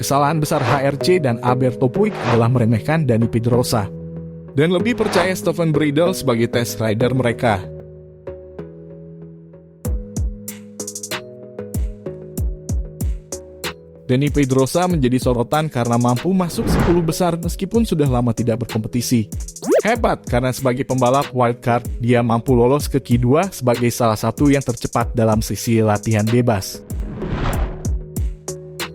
kesalahan besar HRC dan Alberto Puig adalah meremehkan Dani Pedrosa dan lebih percaya Steven Bradl sebagai test rider mereka. Dani Pedrosa menjadi sorotan karena mampu masuk 10 besar meskipun sudah lama tidak berkompetisi. Hebat karena sebagai pembalap wildcard, dia mampu lolos ke Q2 sebagai salah satu yang tercepat dalam sesi latihan bebas.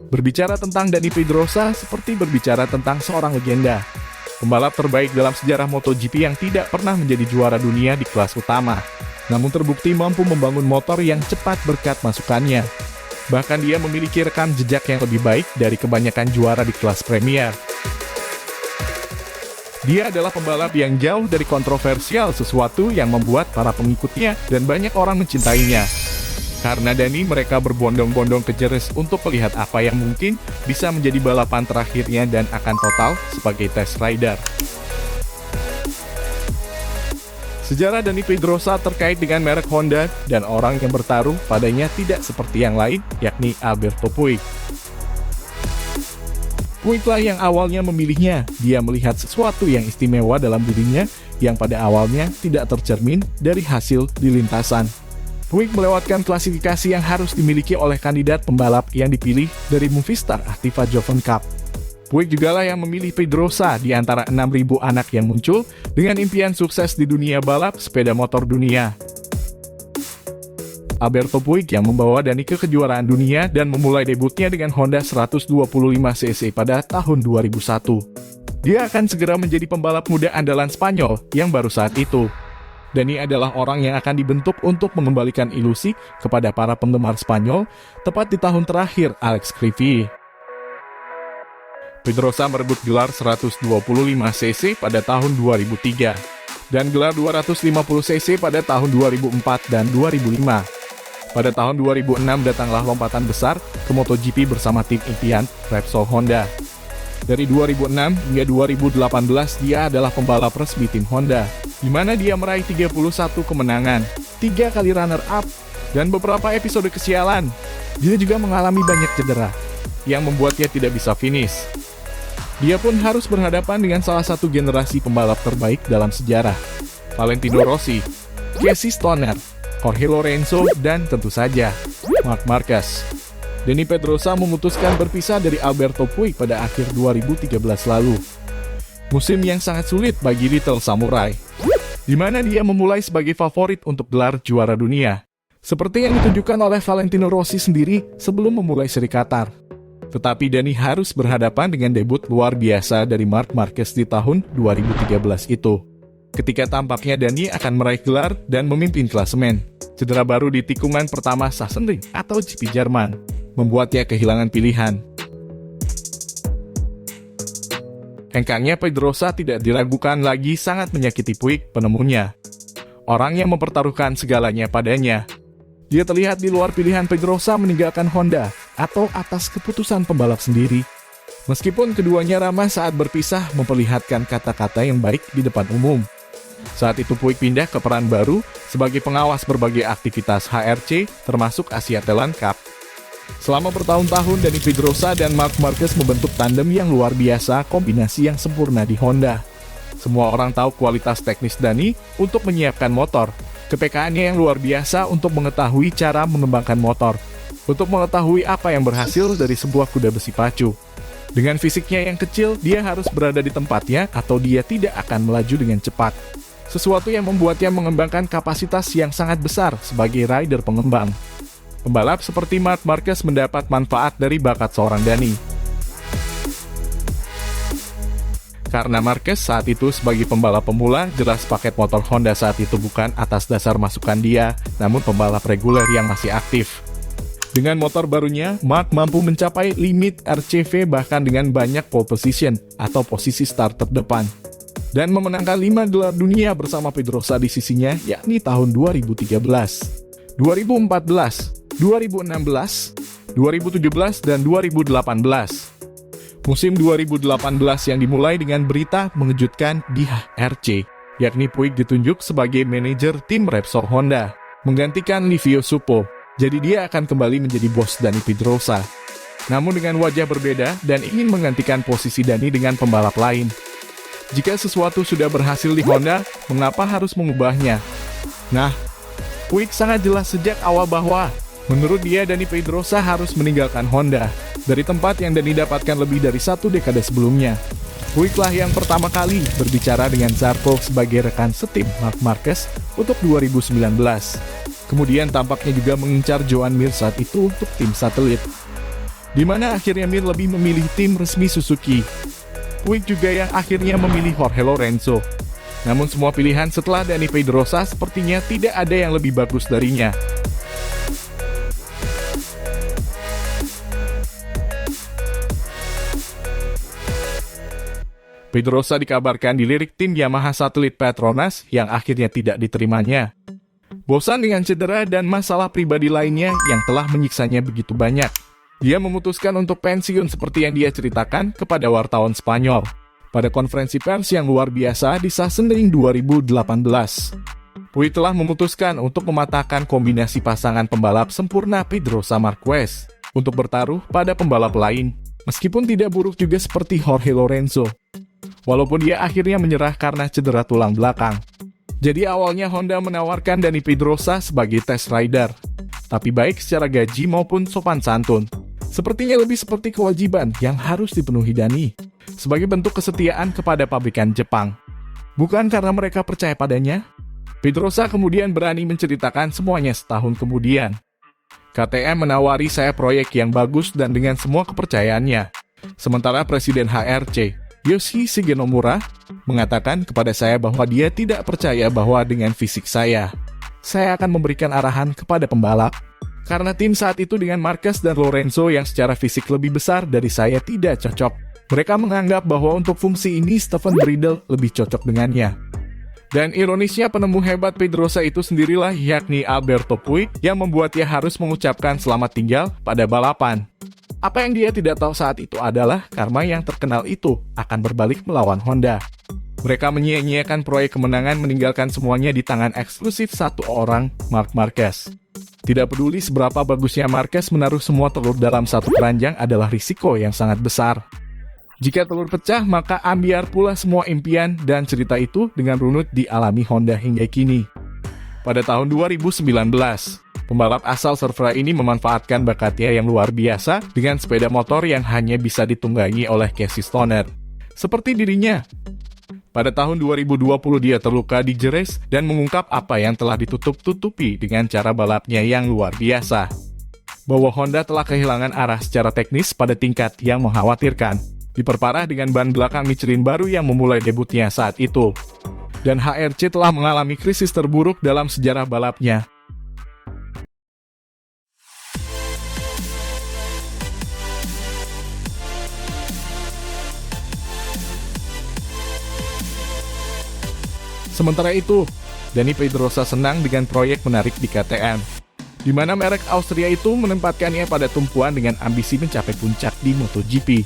Berbicara tentang Dani Pedrosa seperti berbicara tentang seorang legenda. Pembalap terbaik dalam sejarah MotoGP yang tidak pernah menjadi juara dunia di kelas utama. Namun terbukti mampu membangun motor yang cepat berkat masukannya. Bahkan dia memiliki rekam jejak yang lebih baik dari kebanyakan juara di kelas Premier. Dia adalah pembalap yang jauh dari kontroversial, sesuatu yang membuat para pengikutnya dan banyak orang mencintainya. Karena Dani, mereka berbondong-bondong ke Jerez untuk melihat apa yang mungkin bisa menjadi balapan terakhirnya dan akan total sebagai test rider. Sejarah Dani Pedrosa terkait dengan merek Honda dan orang yang bertarung padanya tidak seperti yang lain, yakni Alberto Puig. Puiglah yang awalnya memilihnya. Dia melihat sesuatu yang istimewa dalam dirinya yang pada awalnya tidak tercermin dari hasil di lintasan. Puig melewatkan klasifikasi yang harus dimiliki oleh kandidat pembalap yang dipilih dari Movistar Activa Jovem Cup. Puig jugalah yang memilih Pedrosa di antara 6.000 anak yang muncul dengan impian sukses di dunia balap sepeda motor dunia. Alberto Puig yang membawa Dani ke kejuaraan dunia dan memulai debutnya dengan Honda 125cc pada tahun 2001. Dia akan segera menjadi pembalap muda andalan Spanyol yang baru saat itu. Dani adalah orang yang akan dibentuk untuk mengembalikan ilusi kepada para penggemar Spanyol tepat di tahun terakhir Alex Crivy. Pedrosa merebut gelar 125cc pada tahun 2003 dan gelar 250cc pada tahun 2004 dan 2005. Pada tahun 2006 datanglah lompatan besar ke MotoGP bersama tim impian Repsol Honda. Dari 2006 hingga 2018 dia adalah pembalap resmi tim Honda, di mana dia meraih 31 kemenangan, 3 kali runner-up, dan beberapa episode kesialan. Dia juga mengalami banyak cedera, yang membuatnya tidak bisa finish. Dia pun harus berhadapan dengan salah satu generasi pembalap terbaik dalam sejarah, Valentino Rossi, Casey Stoner, Jorge Lorenzo, dan tentu saja Marc Marquez. Dani Pedrosa memutuskan berpisah dari Alberto Puig pada akhir 2013 lalu. Musim yang sangat sulit bagi Little Samurai, di mana dia memulai sebagai favorit untuk gelar juara dunia, seperti yang ditunjukkan oleh Valentino Rossi sendiri sebelum memulai seri Qatar. Tetapi Dani harus berhadapan dengan debut luar biasa dari Marc Marquez di tahun 2013 itu. Ketika tampaknya Dani akan meraih gelar dan memimpin klasemen, cedera baru di tikungan pertama Sachsenring atau GP Jerman membuatnya kehilangan pilihan. Hengkangnya Pedrosa tidak diragukan lagi sangat menyakiti Puig, penemunya. Orang yang mempertaruhkan segalanya padanya. Dia terlihat di luar pilihan Pedrosa meninggalkan Honda atau atas keputusan pembalap sendiri. Meskipun keduanya ramah saat berpisah memperlihatkan kata-kata yang baik di depan umum. Saat itu Puig pindah ke peran baru sebagai pengawas berbagai aktivitas HRC termasuk Asia Talent Cup. Selama bertahun-tahun Dani Pedrosa dan Marc Marquez membentuk tandem yang luar biasa, kombinasi yang sempurna di Honda. Semua orang tahu kualitas teknis Dani untuk menyiapkan motor. Kepekaannya yang luar biasa untuk mengetahui cara mengembangkan motor, untuk mengetahui apa yang berhasil dari sebuah kuda besi pacu. Dengan fisiknya yang kecil, dia harus berada di tempatnya atau dia tidak akan melaju dengan cepat. Sesuatu yang membuatnya mengembangkan kapasitas yang sangat besar sebagai rider pengembang. Pembalap seperti Marc Marquez mendapat manfaat dari bakat seorang Dani. Karena Marquez saat itu sebagai pembalap pemula, jelas paket motor Honda saat itu bukan atas dasar masukan dia, namun pembalap reguler yang masih aktif. Dengan motor barunya, Marc mampu mencapai limit RCV bahkan dengan banyak pole position atau posisi start terdepan. Dan memenangkan 5 gelar dunia bersama Pedrosa di sisinya, yakni tahun 2013, 2014, 2016, 2017, dan 2018. Musim 2018 yang dimulai dengan berita mengejutkan di HRC, yakni Puig ditunjuk sebagai manajer tim Repsol Honda, menggantikan Livio Suppo. Jadi dia akan kembali menjadi bos Dani Pedrosa. namun dengan wajah berbeda dan ingin menggantikan posisi Dani dengan pembalap lain. Jika sesuatu sudah berhasil di Honda, mengapa harus mengubahnya? Nah, Puig sangat jelas sejak awal bahwa menurut dia Dani Pedrosa harus meninggalkan Honda dari tempat yang Dani dapatkan lebih dari 1 dekade sebelumnya. Puig lah yang pertama kali berbicara dengan Zarco sebagai rekan setim Marc Marquez untuk 2019. Kemudian tampaknya juga mengincar Joan Mir saat itu untuk tim satelit, di mana akhirnya Mir lebih memilih tim resmi Suzuki. Puig juga yang akhirnya memilih Jorge Lorenzo. Namun semua pilihan setelah Dani Pedrosa sepertinya tidak ada yang lebih bagus darinya. Pedrosa dikabarkan dilirik tim Yamaha Satelit Petronas yang akhirnya tidak diterimanya. Bosan dengan cedera dan masalah pribadi lainnya yang telah menyiksanya begitu banyak, dia memutuskan untuk pensiun seperti yang dia ceritakan kepada wartawan Spanyol pada konferensi pers yang luar biasa di Sachsenring 2018. Puig telah memutuskan untuk mematahkan kombinasi pasangan pembalap sempurna Pedrosa Marquez untuk bertaruh pada pembalap lain, meskipun tidak buruk juga seperti Jorge Lorenzo. Walaupun dia akhirnya menyerah karena cedera tulang belakang. Jadi awalnya Honda menawarkan Dani Pedrosa sebagai test rider, tapi baik secara gaji maupun sopan santun. Sepertinya lebih seperti kewajiban yang harus dipenuhi Dani, sebagai bentuk kesetiaan kepada pabrikan Jepang. Bukan karena mereka percaya padanya. Pedrosa kemudian berani menceritakan semuanya setahun kemudian. KTM menawari saya proyek yang bagus dan dengan semua kepercayaannya. Sementara Presiden HRC, Yoshihide Nomura, mengatakan kepada saya bahwa dia tidak percaya bahwa dengan fisik saya akan memberikan arahan kepada pembalap. Karena tim saat itu dengan Marquez dan Lorenzo yang secara fisik lebih besar dari saya tidak cocok. Mereka menganggap bahwa untuk fungsi ini Stefan Bridle lebih cocok dengannya. Dan ironisnya penemu hebat Pedrosa itu sendirilah yakni Alberto Puig yang membuat dia harus mengucapkan selamat tinggal pada balapan. Apa yang dia tidak tahu saat itu adalah karma yang terkenal itu akan berbalik melawan Honda. Mereka menyia-nyiakan proyek kemenangan meninggalkan semuanya di tangan eksklusif satu orang, Marc Marquez. Tidak peduli seberapa bagusnya Marquez, menaruh semua telur dalam satu keranjang adalah risiko yang sangat besar. Jika telur pecah, maka ambiar pula semua impian dan cerita itu dengan runut dialami Honda hingga kini. Pada tahun 2019, pembalap asal Cervera ini memanfaatkan bakatnya yang luar biasa dengan sepeda motor yang hanya bisa ditunggangi oleh Casey Stoner. Seperti dirinya. Pada tahun 2020 dia terluka di Jerez dan mengungkap apa yang telah ditutup-tutupi dengan cara balapnya yang luar biasa. Bahwa Honda telah kehilangan arah secara teknis pada tingkat yang mengkhawatirkan. Diperparah dengan ban belakang Michelin baru yang memulai debutnya saat itu. Dan HRC telah mengalami krisis terburuk dalam sejarah balapnya. Sementara itu, Dani Pedrosa senang dengan proyek menarik di KTM, di mana merek Austria itu menempatkannya pada tumpuan dengan ambisi mencapai puncak di MotoGP.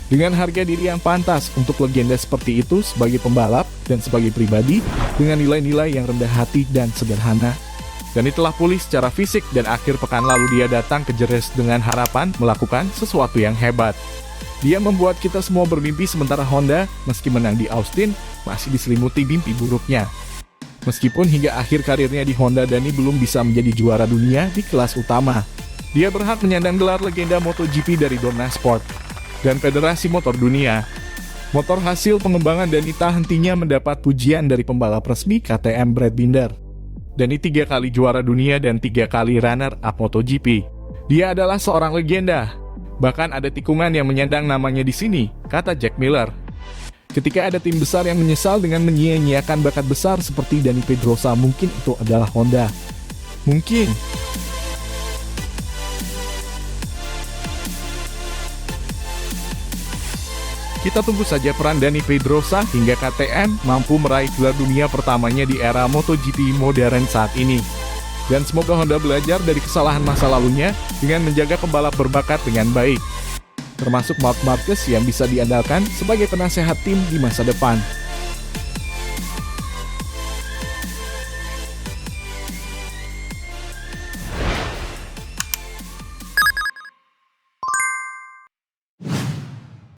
Dengan harga diri yang pantas untuk legenda seperti itu sebagai pembalap dan sebagai pribadi, dengan nilai-nilai yang rendah hati dan sederhana. Dani telah pulih secara fisik dan akhir pekan lalu dia datang ke Jerez dengan harapan melakukan sesuatu yang hebat. Dia membuat kita semua bermimpi sementara Honda, meski menang di Austin, masih diselimuti mimpi buruknya. Meskipun hingga akhir karirnya di Honda, Dani belum bisa menjadi juara dunia di kelas utama. Dia berhak menyandang gelar legenda MotoGP dari Dorna Sport dan Federasi Motor Dunia. Motor hasil pengembangan Dani tak hentinya mendapat pujian dari pembalap resmi KTM Brad Binder. Dani 3 kali juara dunia dan 3 kali runner-up MotoGP. Dia adalah seorang legenda. Bahkan ada tikungan yang menyandang namanya di sini, kata Jack Miller. Ketika ada tim besar yang menyesal dengan menyia-nyiakan bakat besar seperti Dani Pedrosa, mungkin itu adalah Honda. Mungkin. Kita tunggu saja peran Dani Pedrosa hingga KTM mampu meraih gelar dunia pertamanya di era MotoGP modern saat ini. Dan semoga Honda belajar dari kesalahan masa lalunya dengan menjaga pembalap berbakat dengan baik. Termasuk Marc Marquez yang bisa diandalkan sebagai penasehat tim di masa depan.